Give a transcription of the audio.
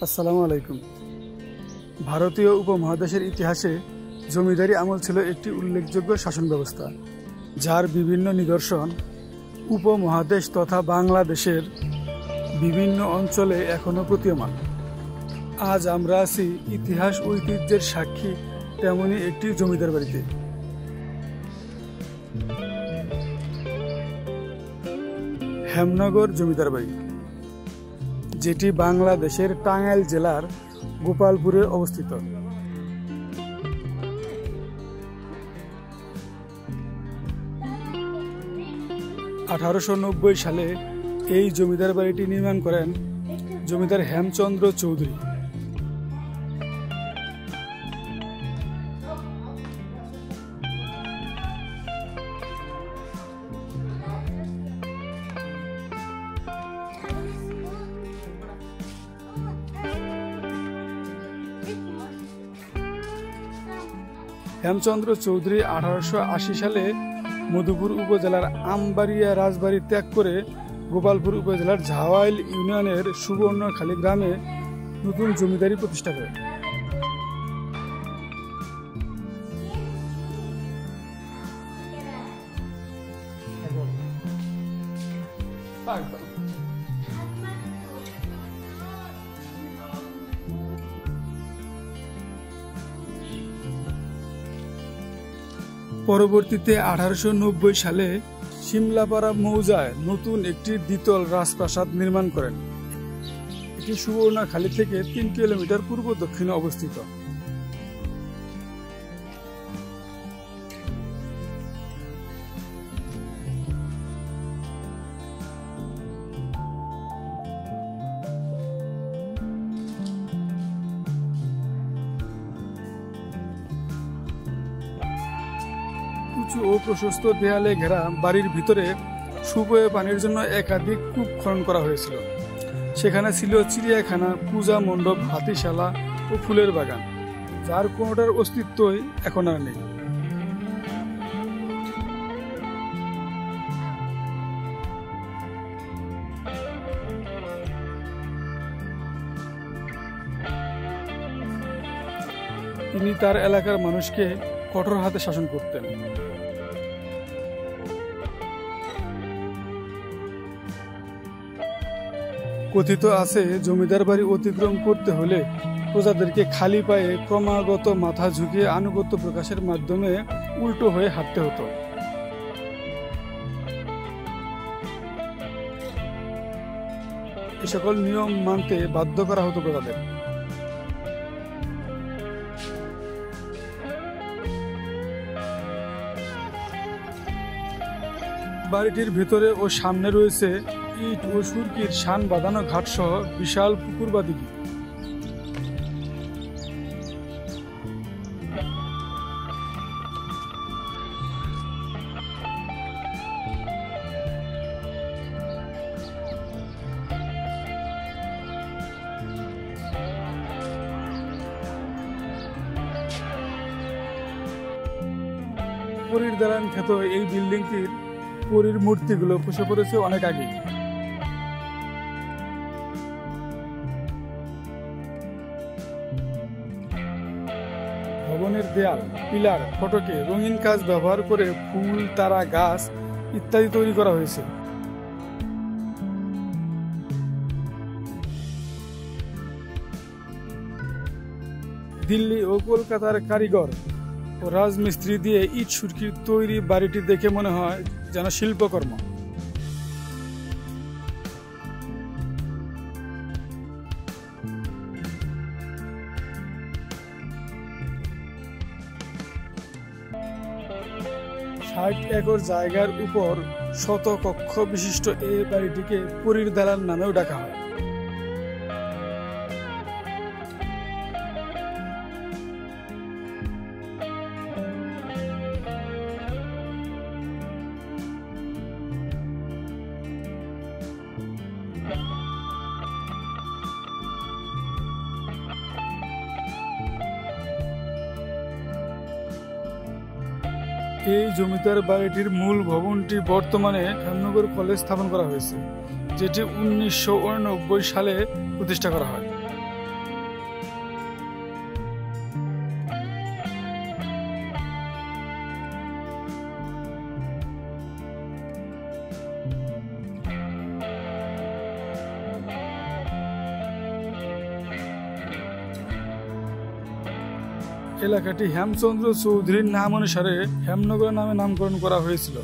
আসসালামু আলাইকুম। ভারতীয় উপমহাদেশের ইতিহাসে জমিদারি আমল ছিল একটি উল্লেখযোগ্য শাসন ব্যবস্থা, যার বিভিন্ন নিদর্শন উপমহাদেশ তথা বাংলাদেশের বিভিন্ন অঞ্চলে এখনো প্রতীয়মান। আজ আমরা আছি ইতিহাস ঐতিহ্যের সাক্ষী তেমনি একটি জমিদার বাড়িতে। হেমনগর জমিদার বাড়ি, যেটি বাংলাদেশের টাঙ্গাইল জেলার গোপালপুরে অবস্থিত। (1890) সালে এই জমিদার বাড়িটি নির্মাণ করেন জমিদার হেমচন্দ্র চৌধুরী। হেমচন্দ্র চৌধুরী 1880 সালে মধুপুর উপজেলার আমবাড়িয়া রাজবাড়ি ত্যাগ করে গোপালপুর উপজেলার ঝাওয়াইল ইউনিয়নের সুবর্ণখালী গ্রামে নতুন জমিদারি প্রতিষ্ঠা করেন। পরবর্তীতে 1890 সালে শিমলাপাড়া মৌজায় নতুন একটি দ্বিতল রাজপ্রাসাদ নির্মাণ করেন। এটি সুবর্ণখালী থেকে 3 কিলোমিটার পূর্ব দক্ষিণে অবস্থিত। উঁচু ও প্রশস্ত দেয়ালে ঘেরা বাড়ির ভিতরে সুপেয় পানির জন্য একাধিক কূপ খনন করা হয়েছিল। সেখানে ছিল চিড়িয়াখানা, পূজা মণ্ডপ, হাতিশালা ও ফুলের বাগান, যার কোনোটার অস্তিত্বই এখন আর নেই। তিনি তার এলাকার মানুষকে কঠোর হাতে শাসন করতেন। কথিত আছে, জমিদার বাড়ি অতিক্রম করতে হলে প্রজাদেরকে খালি পায়ে ক্রমাগত মাথা ঝুঁকিয়ে আনুগত্য প্রকাশের মাধ্যমে উল্টো হয়ে হাঁটতে হতো। এ সকল নিয়ম মানতে বাধ্য করা হতো প্রজাদের। বাড়িটির ভেতরে ও সামনে রয়েছে ইট ও সুরকির শান বাঁধানো ঘাট সহ বিশাল পুকুর বা দিঘি। পরীর দালান খ্যাত এই বিল্ডিংটির পরীর মূর্তিগুলো বসে পড়েছে অনেক আগে। ভবনের দেয়াল, পিলার, ফটকে রঙিন কাজ ব্যবহার করে ফুল, তারা, গাছ ইত্যাদি তৈরি করা হয়েছে। দিল্লি ও কলকাতার কারিগর ও রাজমিস্ত্রি দিয়ে ইট সুরকির তৈরি বাড়িটি দেখে মনে হয় যেন শিল্পকর্ম। ষাট একর জায়গার উপর শত কক্ষ বিশিষ্ট এই বাড়িটিকে পরীর দালান নামেও ডাকা হয়। এই জমিদার বাড়িটির মূল ভবনটি বর্তমানে হেমনগর কলেজ স্থাপন করা হয়েছে, যেটি 1989 সালে প্রতিষ্ঠা করা হয়। এলাকাটি হেমচন্দ্র চৌধুরীর নাম অনুসারে হেমনগর নামে নামকরণ করা হয়েছিল।